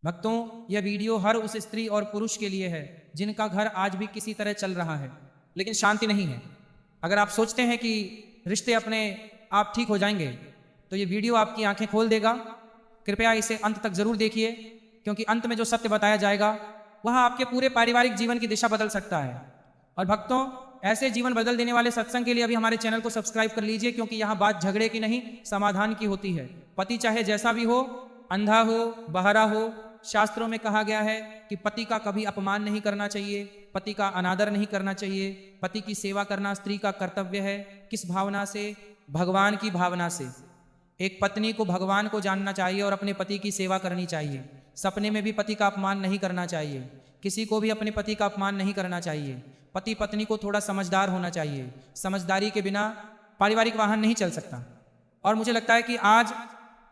भक्तों, यह वीडियो हर उस स्त्री और पुरुष के लिए है जिनका घर आज भी किसी तरह चल रहा है लेकिन शांति नहीं है। अगर आप सोचते हैं कि रिश्ते अपने आप ठीक हो जाएंगे तो ये वीडियो आपकी आंखें खोल देगा। कृपया इसे अंत तक जरूर देखिए, क्योंकि अंत में जो सत्य बताया जाएगा वह आपके पूरे पारिवारिक जीवन की दिशा बदल सकता है। और भक्तों, ऐसे जीवन बदल देने वाले सत्संग के लिए अभी हमारे चैनल को सब्सक्राइब कर लीजिए, क्योंकि यहाँ बात झगड़े की नहीं, समाधान की होती है। पति चाहे जैसा भी हो, अंधा हो, बहरा हो, शास्त्रों में कहा गया है कि पति का कभी अपमान नहीं करना चाहिए, पति का अनादर नहीं करना चाहिए। पति की सेवा करना स्त्री का कर्तव्य है। किस भावना से? भगवान की भावना से। एक पत्नी को भगवान को जानना चाहिए और अपने पति की सेवा करनी चाहिए। सपने में भी पति का अपमान नहीं करना चाहिए। किसी को भी अपने पति का अपमान नहीं करना चाहिए। पति पत्नी को थोड़ा समझदार होना चाहिए। समझदारी के बिना पारिवारिक वाहन नहीं चल सकता। और मुझे लगता है कि आज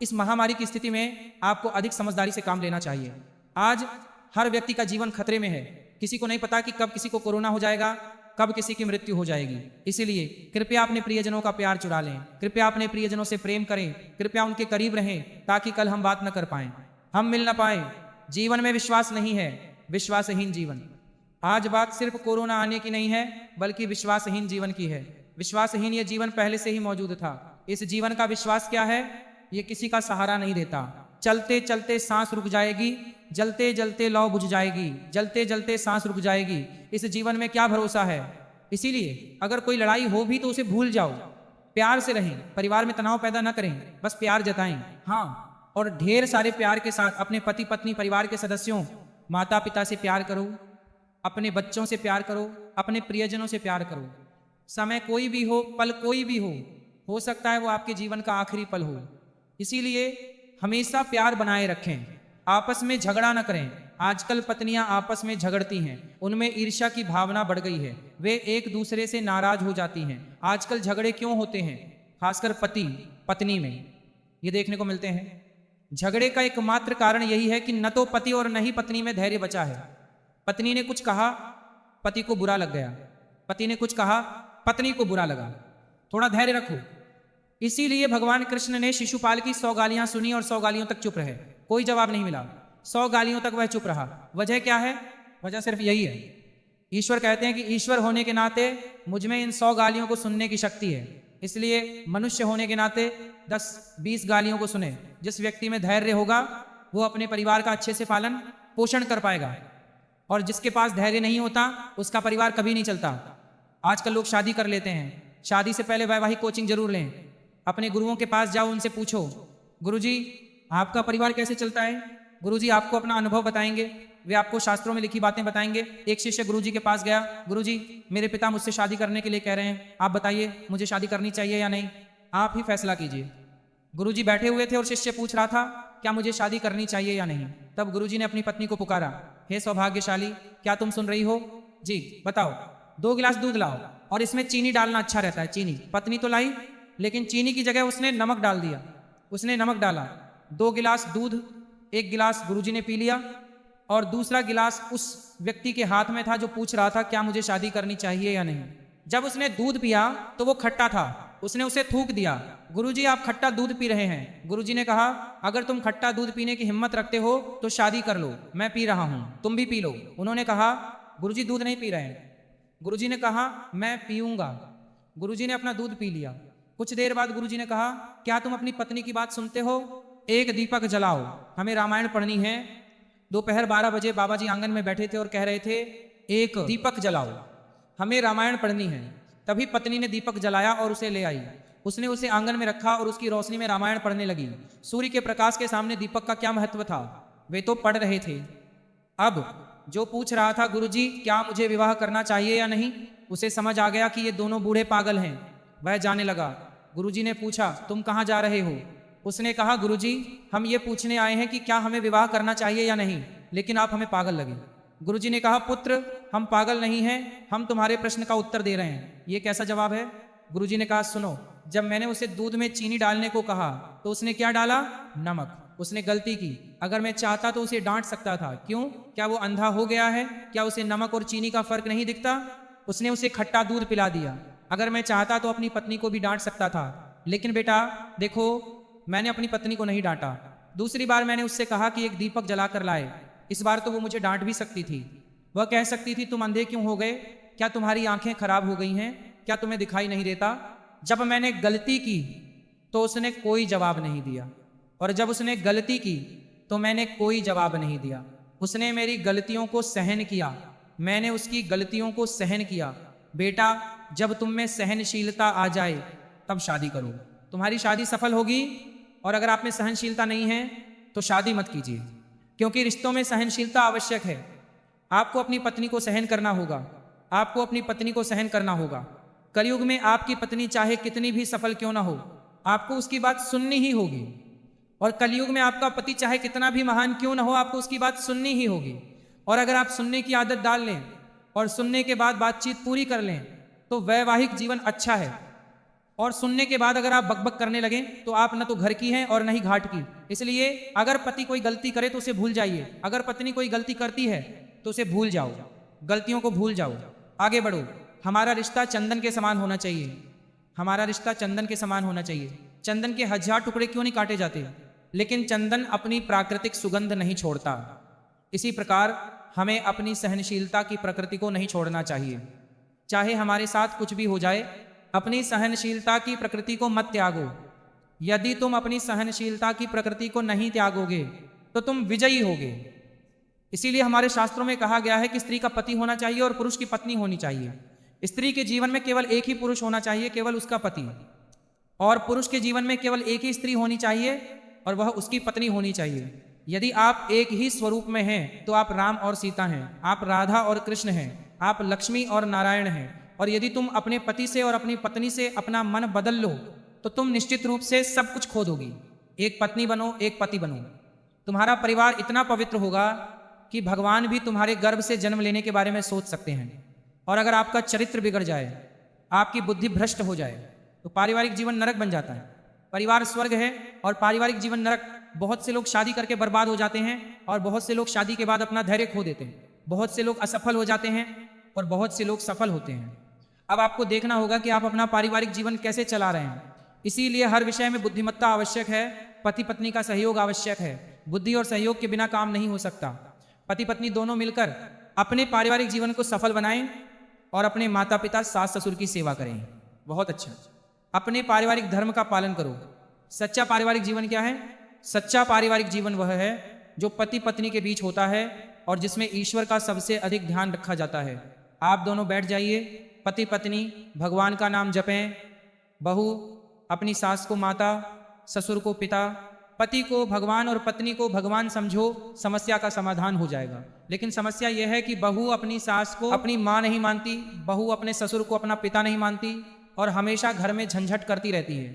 इस महामारी की स्थिति में आपको अधिक समझदारी से काम लेना चाहिए। आज हर व्यक्ति का जीवन खतरे में है। किसी को नहीं पता कि कब किसी को कोरोना हो जाएगा, कब किसी की मृत्यु हो जाएगी। इसीलिए कृपया अपने प्रियजनों का प्यार चुरा लें, कृपया अपने प्रियजनों से प्रेम करें, कृपया उनके करीब रहें, ताकि कल हम बात न कर पाएं, हम मिल न पाएं। जीवन में विश्वास नहीं है, विश्वासहीन जीवन। आज बात सिर्फ कोरोना आने की नहीं है, बल्कि विश्वासहीन जीवन की है। विश्वासहीन ये जीवन पहले से ही मौजूद था। इस जीवन का विश्वास क्या है? ये किसी का सहारा नहीं देता। चलते चलते सांस रुक जाएगी, जलते जलते लौ बुझ जाएगी, जलते जलते सांस रुक जाएगी। इस जीवन में क्या भरोसा है? इसीलिए अगर कोई लड़ाई हो भी तो उसे भूल जाओ, प्यार से रहें, परिवार में तनाव पैदा न करें, बस प्यार जताएं। हाँ, और ढेर सारे प्यार के साथ अपने पति पत्नी, परिवार के सदस्यों, माता पिता से प्यार करो, अपने बच्चों से प्यार करो, अपने प्रियजनों से प्यार करो। समय कोई भी हो, पल कोई भी हो सकता है वो आपके जीवन का आखिरी पल हो। इसीलिए हमेशा प्यार बनाए रखें, आपस में झगड़ा न करें। आजकल पत्नियां आपस में झगड़ती हैं, उनमें ईर्ष्या की भावना बढ़ गई है, वे एक दूसरे से नाराज हो जाती हैं। आजकल झगड़े क्यों होते हैं? खासकर पति पत्नी में ये देखने को मिलते हैं। झगड़े का एकमात्र कारण यही है कि न तो पति और न ही पत्नी में धैर्य बचा है। पत्नी ने कुछ कहा, पति को बुरा लग गया, पति ने कुछ कहा, पत्नी को बुरा लगा। थोड़ा धैर्य रखो। इसीलिए भगवान कृष्ण ने शिशुपाल की 100 गालियां सुनी और 100 गालियों तक चुप रहे, कोई जवाब नहीं मिला। 100 गालियों तक वह चुप रहा। वजह क्या है? वजह सिर्फ यही है, ईश्वर कहते हैं कि ईश्वर होने के नाते मुझ में इन 100 गालियों को सुनने की शक्ति है। इसलिए मनुष्य होने के नाते 10-20 गालियों को सुने। जिस व्यक्ति में धैर्य होगा वो अपने परिवार का अच्छे से पालन पोषण कर पाएगा, और जिसके पास धैर्य नहीं होता उसका परिवार कभी नहीं चलता। आजकल लोग शादी कर लेते हैं, शादी से पहले वैवाहिक कोचिंग जरूर लें। अपने गुरुओं के पास जाओ, उनसे पूछो, गुरुजी आपका परिवार कैसे चलता है? गुरुजी आपको अपना अनुभव बताएंगे, वे आपको शास्त्रों में लिखी बातें बताएंगे। एक शिष्य गुरुजी के पास गया, गुरुजी मेरे पिता मुझसे शादी करने के लिए कह रहे हैं, आप बताइए मुझे शादी करनी चाहिए या नहीं, आप ही फैसला कीजिए। गुरुजी बैठे हुए थे और शिष्य पूछ रहा था क्या मुझे शादी करनी चाहिए या नहीं। तब गुरुजी ने अपनी पत्नी को पुकारा, हे सौभाग्यशाली, क्या तुम सुन रही हो? जी बताओ। 2 गिलास दूध लाओ और इसमें चीनी डालना अच्छा रहता है। चीनी पत्नी तो लाई, लेकिन चीनी की जगह उसने नमक डाल दिया। उसने नमक डाला। 2 गिलास दूध, 1 गिलास गुरुजी ने पी लिया और दूसरा गिलास उस व्यक्ति के हाथ में था जो पूछ रहा था क्या मुझे शादी करनी चाहिए या नहीं। जब उसने दूध पिया तो वो खट्टा था, उसने उसे थूक दिया। गुरुजी आप खट्टा दूध पी रहे हैं। गुरुजी ने कहा अगर तुम खट्टा दूध पीने की हिम्मत रखते हो तो शादी कर लो, मैं पी रहा हूं, तुम भी पी लो। उन्होंने कहा गुरुजी दूध नहीं पी रहे हैं। गुरुजी ने कहा मैं पीऊंगा। गुरुजी ने अपना दूध पी लिया। कुछ देर बाद गुरुजी ने कहा क्या तुम अपनी पत्नी की बात सुनते हो? एक दीपक जलाओ, हमें रामायण पढ़नी है। दोपहर 12 बजे बाबा जी आंगन में बैठे थे और कह रहे थे एक दीपक जलाओ, हमें रामायण पढ़नी है। तभी पत्नी ने दीपक जलाया और उसे ले आई। उसने उसे आंगन में रखा और उसकी रोशनी में रामायण पढ़ने लगी। सूर्य के प्रकाश के सामने दीपक का क्या महत्व था? वे तो पढ़ रहे थे। अब जो पूछ रहा था गुरुजी क्या मुझे विवाह करना चाहिए या नहीं, उसे समझ आ गया कि ये दोनों बूढ़े पागल हैं। वह जाने लगा। गुरुजी ने पूछा तुम कहाँ जा रहे हो? उसने कहा गुरुजी हम ये पूछने आए हैं कि क्या हमें विवाह करना चाहिए या नहीं, लेकिन आप हमें पागल लगे। गुरुजी ने कहा पुत्र हम पागल नहीं हैं, हम तुम्हारे प्रश्न का उत्तर दे रहे हैं। ये कैसा जवाब है? गुरुजी ने कहा सुनो, जब मैंने उसे दूध में चीनी डालने को कहा तो उसने क्या डाला? नमक। उसने गलती की। अगर मैं चाहता तो उसे डांट सकता था। क्यों? क्या वो अंधा हो गया है? क्या उसे नमक और चीनी का फर्क नहीं दिखता? उसने उसे खट्टा दूध पिला दिया। अगर मैं चाहता तो अपनी पत्नी को भी डांट सकता था। लेकिन बेटा देखो, मैंने अपनी पत्नी को नहीं डांटा, दूसरी बार मैंने उससे कहा कि एक दीपक जला कर लाए। इस बार तो वो मुझे डांट भी सकती थी। वह कह सकती थी तुम अंधे क्यों हो गए, क्या तुम्हारी आंखें खराब हो गई हैं, क्या तुम्हें दिखाई नहीं देता। जब मैंने गलती की तो उसने कोई जवाब नहीं दिया, और जब उसने गलती की तो मैंने कोई जवाब नहीं दिया। उसने मेरी गलतियों को सहन किया, मैंने उसकी गलतियों को सहन किया। बेटा, जब तुम में सहनशीलता आ जाए तब शादी करो, तुम्हारी शादी सफल होगी। और अगर आप में सहनशीलता नहीं है तो शादी मत कीजिए, क्योंकि रिश्तों में सहनशीलता आवश्यक है। आपको अपनी पत्नी को सहन करना होगा, आपको अपनी पत्नी को सहन करना होगा। कलयुग में आपकी पत्नी चाहे कितनी भी सफल क्यों ना हो, आपको उसकी बात सुननी ही होगी। और कलयुग में आपका पति चाहे कितना भी महान क्यों ना हो, आपको उसकी बात सुननी ही होगी। और अगर आप सुनने की आदत डाल लें और सुनने के बाद बातचीत पूरी कर लें तो वैवाहिक जीवन अच्छा है। और सुनने के बाद अगर आप बकबक करने लगें तो आप न तो घर की हैं और न ही घाट की। इसलिए अगर पति कोई गलती करे तो उसे भूल जाइए, अगर पत्नी कोई गलती करती है तो उसे भूल जाओ, गलतियों को भूल जाओ, आगे बढ़ो। हमारा रिश्ता चंदन के समान होना चाहिए, हमारा रिश्ता चंदन के समान होना चाहिए। चंदन के 1000 टुकड़े क्यों नहीं काटे जाते, लेकिन चंदन अपनी प्राकृतिक सुगंध नहीं छोड़ता। इसी प्रकार हमें अपनी सहनशीलता की प्रकृति को नहीं छोड़ना चाहिए। चाहे हमारे साथ कुछ भी हो जाए, अपनी सहनशीलता की प्रकृति को मत त्यागो। यदि तुम अपनी सहनशीलता की प्रकृति को नहीं त्यागोगे तो तुम विजयी होगे। इसीलिए हमारे शास्त्रों में कहा गया है कि स्त्री का पति होना चाहिए और पुरुष की पत्नी होनी चाहिए। स्त्री के जीवन में केवल एक ही पुरुष होना चाहिए, केवल उसका पति। और पुरुष के जीवन में केवल एक ही स्त्री होनी चाहिए और वह उसकी पत्नी होनी चाहिए। यदि आप एक ही स्वरूप में हैं तो आप राम और सीता हैं, आप राधा और कृष्ण हैं, आप लक्ष्मी और नारायण हैं। और यदि तुम अपने पति से और अपनी पत्नी से अपना मन बदल लो तो तुम निश्चित रूप से सब कुछ खो दोगी। एक पत्नी बनो, एक पति बनो। तुम्हारा परिवार इतना पवित्र होगा कि भगवान भी तुम्हारे गर्भ से जन्म लेने के बारे में सोच सकते हैं। और अगर आपका चरित्र बिगड़ जाए, आपकी बुद्धि भ्रष्ट हो जाए तो पारिवारिक जीवन नरक बन जाता है। परिवार स्वर्ग है और पारिवारिक जीवन नरक। बहुत से लोग शादी करके बर्बाद हो जाते हैं और बहुत से लोग शादी के बाद अपना धैर्य खो देते हैं। बहुत से लोग असफल हो जाते हैं और बहुत से लोग सफल होते हैं। अब आपको देखना होगा कि आप अपना पारिवारिक जीवन कैसे चला रहे हैं। इसीलिए हर विषय में बुद्धिमत्ता आवश्यक है, पति पत्नी का सहयोग आवश्यक है। बुद्धि और सहयोग के बिना काम नहीं हो सकता। पति पत्नी दोनों मिलकर अपने पारिवारिक जीवन को सफल बनाएं और अपने माता पिता सास ससुर की सेवा करें। बहुत अच्छा। अपने पारिवारिक धर्म का पालन करो। सच्चा पारिवारिक जीवन क्या है? सच्चा पारिवारिक जीवन वह है जो पति पत्नी के बीच होता है और जिसमें ईश्वर का सबसे अधिक ध्यान रखा जाता है। आप दोनों बैठ जाइए, पति पत्नी भगवान का नाम जपें। बहू अपनी सास को माता, ससुर को पिता, पति को भगवान और पत्नी को भगवान समझो, समस्या का समाधान हो जाएगा। लेकिन समस्या यह है कि बहू अपनी सास को अपनी माँ नहीं मानती, बहू अपने ससुर को अपना पिता नहीं मानती और हमेशा घर में झंझट करती रहती है।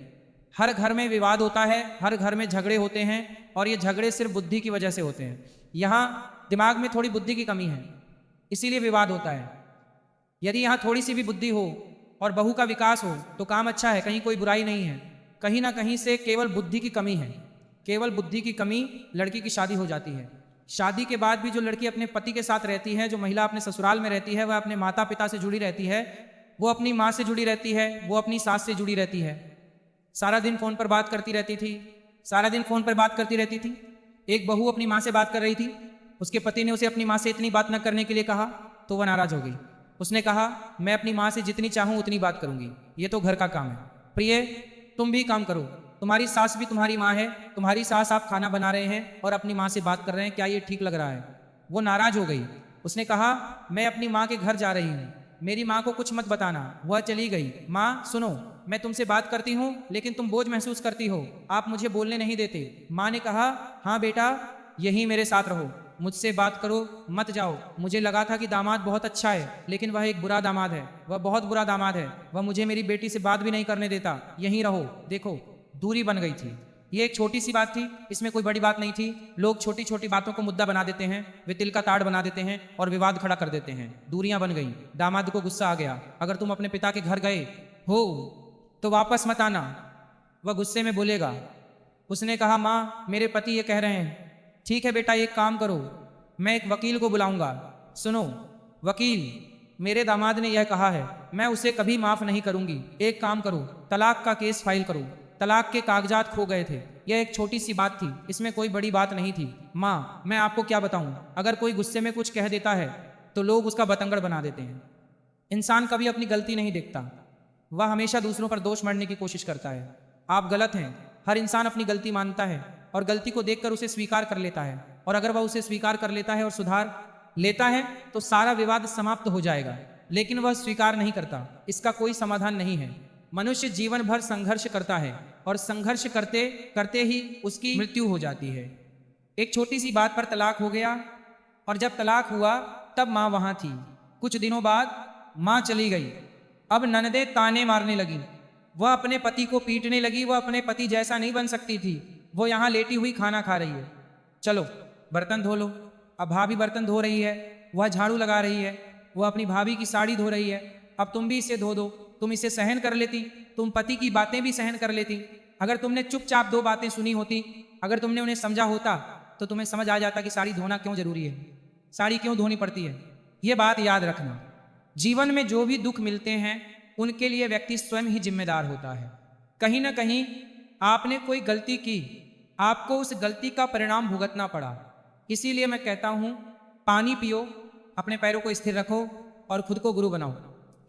हर घर में विवाद होता है, हर घर में झगड़े होते हैं और ये झगड़े सिर्फ बुद्धि की वजह से होते हैं। यहाँ दिमाग में थोड़ी बुद्धि की कमी है, इसीलिए विवाद होता है। यदि यहाँ थोड़ी सी भी बुद्धि हो और बहू का विकास हो तो काम अच्छा है, कहीं कोई बुराई नहीं है। कहीं ना कहीं से केवल बुद्धि की कमी है, केवल बुद्धि की कमी लड़की की शादी हो जाती है। शादी के बाद भी जो लड़की अपने पति के साथ रहती है, जो महिला अपने ससुराल में रहती है, वह अपने माता पिता से जुड़ी रहती है, वो अपनी माँ से जुड़ी रहती है, वो अपनी सास से जुड़ी रहती है। सारा दिन फोन पर बात करती रहती थी, सारा दिन फोन पर बात करती रहती थी। एक बहू अपनी माँ से बात कर रही थी, उसके पति ने उसे अपनी माँ से इतनी बात न करने के लिए कहा तो वह नाराज हो गई। उसने कहा मैं अपनी माँ से जितनी चाहूँ उतनी बात करूँगी, ये तो घर का काम है। प्रिय, तुम भी काम करो, तुम्हारी सास भी तुम्हारी माँ है। तुम्हारी सास आप खाना बना रहे हैं और अपनी माँ से बात कर रहे हैं, क्या ये ठीक लग रहा है? वो नाराज हो गई। उसने कहा मैं अपनी माँ के घर जा रही हूँ, मेरी माँ को कुछ मत बताना। वह चली गई। माँ सुनो, मैं तुमसे बात करती हूँ लेकिन तुम बोझ महसूस करती हो, आप मुझे बोलने नहीं देते। माँ ने कहा हाँ बेटा, यही मेरे साथ रहो, मुझसे बात करो, मत जाओ। मुझे लगा था कि दामाद बहुत अच्छा है लेकिन वह एक बुरा दामाद है, वह बहुत बुरा दामाद है। वह मुझे मेरी बेटी से बात भी नहीं करने देता, यहीं रहो। देखो दूरी बन गई थी। ये एक छोटी सी बात थी, इसमें कोई बड़ी बात नहीं थी। लोग छोटी छोटी बातों को मुद्दा बना देते हैं, वे तिल का ताड़ बना देते हैं और विवाद खड़ा कर देते हैं। दूरियां बन गई। दामाद को गुस्सा आ गया, अगर तुम अपने पिता के घर गए हो तो वापस मत आना, वह गुस्से में बोलेगा। उसने कहा माँ मेरे पति ये कह रहे हैं। ठीक है बेटा, एक काम करो, मैं एक वकील को बुलाऊंगा। सुनो वकील, मेरे दामाद ने यह कहा है, मैं उसे कभी माफ नहीं करूंगी। एक काम करो, तलाक का केस फाइल करो। तलाक के कागजात खो गए थे। यह एक छोटी सी बात थी, इसमें कोई बड़ी बात नहीं थी। माँ, मैं आपको क्या बताऊं, अगर कोई गुस्से में कुछ कह देता है तो लोग उसका बतंगड़ बना देते हैं। इंसान कभी अपनी गलती नहीं देखता, वह हमेशा दूसरों पर दोष मढ़ने की कोशिश करता है। आप गलत हैं। हर इंसान अपनी गलती मानता है और गलती को देखकर उसे स्वीकार कर लेता है, और अगर वह उसे स्वीकार कर लेता है और सुधार लेता है तो सारा विवाद समाप्त हो जाएगा। लेकिन वह स्वीकार नहीं करता, इसका कोई समाधान नहीं है। मनुष्य जीवन भर संघर्ष करता है और संघर्ष करते करते ही उसकी मृत्यु हो जाती है। एक छोटी सी बात पर तलाक हो गया, और जब तलाक हुआ तब माँ वहां थी। कुछ दिनों बाद माँ चली गई। अब ननदे ताने मारने लगी, वह अपने पति को पीटने लगी। वह अपने पति जैसा नहीं बन सकती थी। वो यहाँ लेटी हुई खाना खा रही है, चलो बर्तन धो लो। अब भाभी बर्तन धो रही है, वह झाड़ू लगा रही है, वह अपनी भाभी की साड़ी धो रही है। अब तुम भी इसे धो दो। तुम इसे सहन कर लेती, तुम पति की बातें भी सहन कर लेती। अगर तुमने चुपचाप दो बातें सुनी होती, अगर तुमने उन्हें समझा होता तो तुम्हें समझ आ जाता कि साड़ी धोना क्यों जरूरी है, साड़ी क्यों धोनी पड़ती है। यह बात याद रखना, जीवन में जो भी दुख मिलते हैं उनके लिए व्यक्ति स्वयं ही जिम्मेदार होता है। कहीं ना कहीं आपने कोई गलती की, आपको उस गलती का परिणाम भुगतना पड़ा। इसीलिए मैं कहता हूं, पानी पियो, अपने पैरों को स्थिर रखो और खुद को गुरु बनाओ।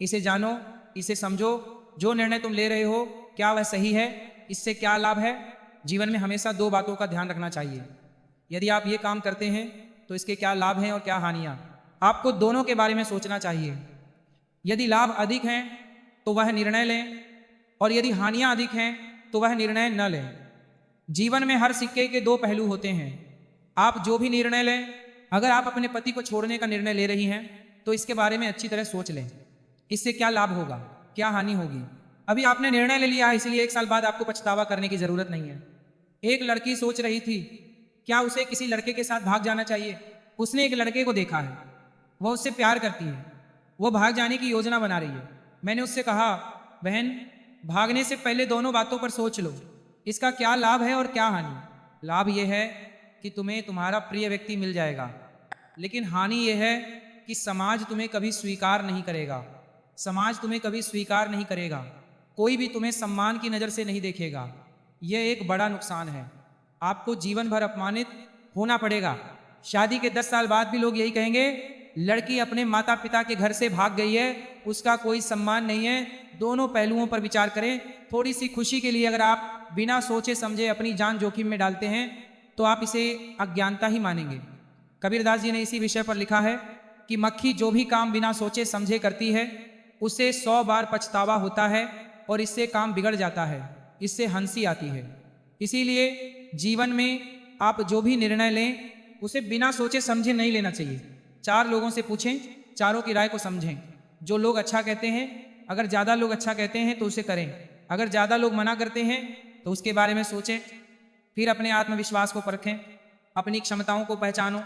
इसे जानो, इसे समझो, जो निर्णय तुम ले रहे हो क्या वह सही है, इससे क्या लाभ है। जीवन में हमेशा दो बातों का ध्यान रखना चाहिए। यदि आप ये काम करते हैं तो इसके क्या लाभ हैं और क्या हानियां, आपको दोनों के बारे में सोचना चाहिए। यदि लाभ अधिक हैं तो वह निर्णय लें, और यदि हानियां अधिक हैं तो वह निर्णय न लें। जीवन में हर सिक्के के दो पहलू होते हैं। आप जो भी निर्णय लें, अगर आप अपने पति को छोड़ने का निर्णय ले रही हैं तो इसके बारे में अच्छी तरह सोच लें, इससे क्या लाभ होगा, क्या हानि होगी। अभी आपने निर्णय ले लिया है, इसलिए 1 साल बाद आपको पछतावा करने की जरूरत नहीं है। एक लड़की सोच रही थी क्या उसे किसी लड़के के साथ भाग जाना चाहिए। उसने एक लड़के को देखा है, वह उससे प्यार करती है, वह भाग जाने की योजना बना रही है। मैंने उससे कहा, बहन, भागने से पहले दोनों बातों पर सोच लो, इसका क्या लाभ है और क्या हानि। लाभ यह है कि तुम्हें तुम्हारा प्रिय व्यक्ति मिल जाएगा, लेकिन हानि यह है कि समाज तुम्हें कभी स्वीकार नहीं करेगा। समाज तुम्हें कभी स्वीकार नहीं करेगा, कोई भी तुम्हें सम्मान की नज़र से नहीं देखेगा। यह एक बड़ा नुकसान है। आपको जीवन भर अपमानित होना पड़ेगा। शादी के 10 साल बाद भी लोग यही कहेंगे, लड़की अपने माता पिता के घर से भाग गई है, उसका कोई सम्मान नहीं है। दोनों पहलुओं पर विचार करें। थोड़ी सी खुशी के लिए अगर आप बिना सोचे समझे अपनी जान जोखिम में डालते हैं तो आप इसे अज्ञानता ही मानेंगे। कबीरदास जी ने इसी विषय पर लिखा है कि मक्खी जो भी काम बिना सोचे समझे करती है उसे 100 बार पछतावा होता है और इससे काम बिगड़ जाता है, इससे हंसी आती है। इसीलिए जीवन में आप जो भी निर्णय लें उसे बिना सोचे समझे नहीं लेना चाहिए। 4 लोगों से पूछें, चारों की राय को समझें। जो लोग अच्छा कहते हैं, अगर ज़्यादा लोग अच्छा कहते हैं तो उसे करें, अगर ज़्यादा लोग मना करते हैं तो उसके बारे में सोचें। फिर अपने आत्मविश्वास को परखें, अपनी क्षमताओं को पहचानो।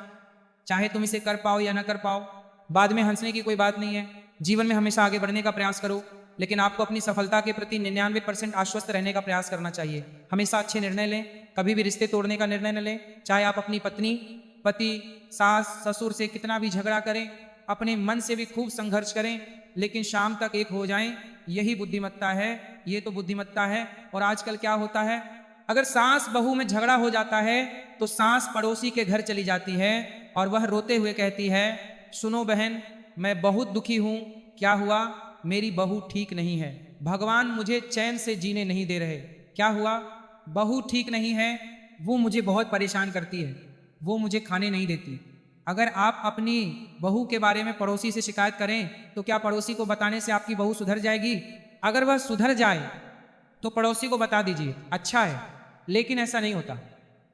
चाहे तुम इसे कर पाओ या ना कर पाओ, बाद में हंसने की कोई बात नहीं है। जीवन में हमेशा आगे बढ़ने का प्रयास करो, लेकिन आपको अपनी सफलता के प्रति 99% आश्वस्त रहने का प्रयास करना चाहिए। हमेशा अच्छे निर्णय लें, कभी भी रिश्ते तोड़ने का निर्णय न लें। चाहे आप अपनी पत्नी, पति, सास, ससुर से कितना भी झगड़ा करें, अपने मन से भी खूब संघर्ष करें, लेकिन शाम तक एक हो जाएं, यही बुद्धिमत्ता है। ये तो बुद्धिमत्ता है। और आजकल क्या होता है, अगर सास बहू में झगड़ा हो जाता है तो सास पड़ोसी के घर चली जाती है और वह रोते हुए कहती है, सुनो बहन, मैं बहुत दुखी हूँ। क्या हुआ? मेरी बहू ठीक नहीं है, भगवान मुझे चैन से जीने नहीं दे रहे। क्या हुआ? बहू ठीक नहीं है, वो मुझे बहुत परेशान करती है, वो मुझे खाने नहीं देती। अगर आप अपनी बहू के बारे में पड़ोसी से शिकायत करें तो क्या पड़ोसी को बताने से आपकी बहू सुधर जाएगी? अगर वह सुधर जाए तो पड़ोसी को बता दीजिए, अच्छा है, लेकिन ऐसा नहीं होता।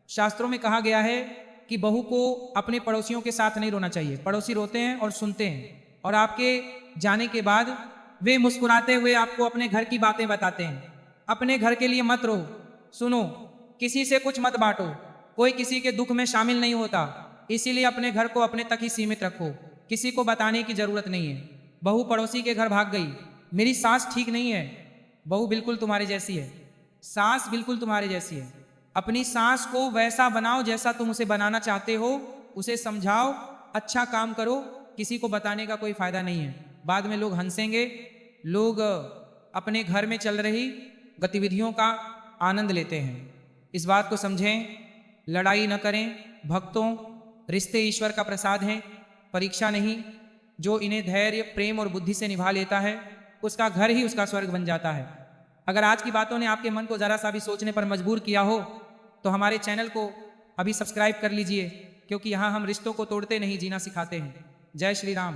शास्त्रों में कहा गया है कि बहू को अपने पड़ोसियों के साथ नहीं रोना चाहिए। पड़ोसी रोते हैं और सुनते हैं, और आपके जाने के बाद वे मुस्कुराते हुए आपको अपने घर की बातें बताते हैं। अपने घर के लिए मत रो, सुनो, किसी से कुछ मत बांटो, कोई किसी के दुख में शामिल नहीं होता। इसीलिए अपने घर को अपने तक ही सीमित रखो, किसी को बताने की जरूरत नहीं है। बहू पड़ोसी के घर भाग गई, मेरी सास ठीक नहीं है। बहू बिल्कुल तुम्हारी जैसी है, सास बिल्कुल तुम्हारी जैसी है। अपनी सास को वैसा बनाओ जैसा तुम उसे बनाना चाहते हो, उसे समझाओ, अच्छा काम करो। किसी को बताने का कोई फायदा नहीं है, बाद में लोग हंसेंगे। लोग अपने घर में चल रही गतिविधियों का आनंद लेते हैं। इस बात को समझें, लड़ाई न करें। भक्तों, रिश्ते ईश्वर का प्रसाद हैं, परीक्षा नहीं। जो इन्हें धैर्य, प्रेम और बुद्धि से निभा लेता है, उसका घर ही उसका स्वर्ग बन जाता है। अगर आज की बातों ने आपके मन को जरा सा भी सोचने पर मजबूर किया हो तो हमारे चैनल को अभी सब्सक्राइब कर लीजिए, क्योंकि यहाँ हम रिश्तों को तोड़ते नहीं, जीना सिखाते हैं। जय श्री राम।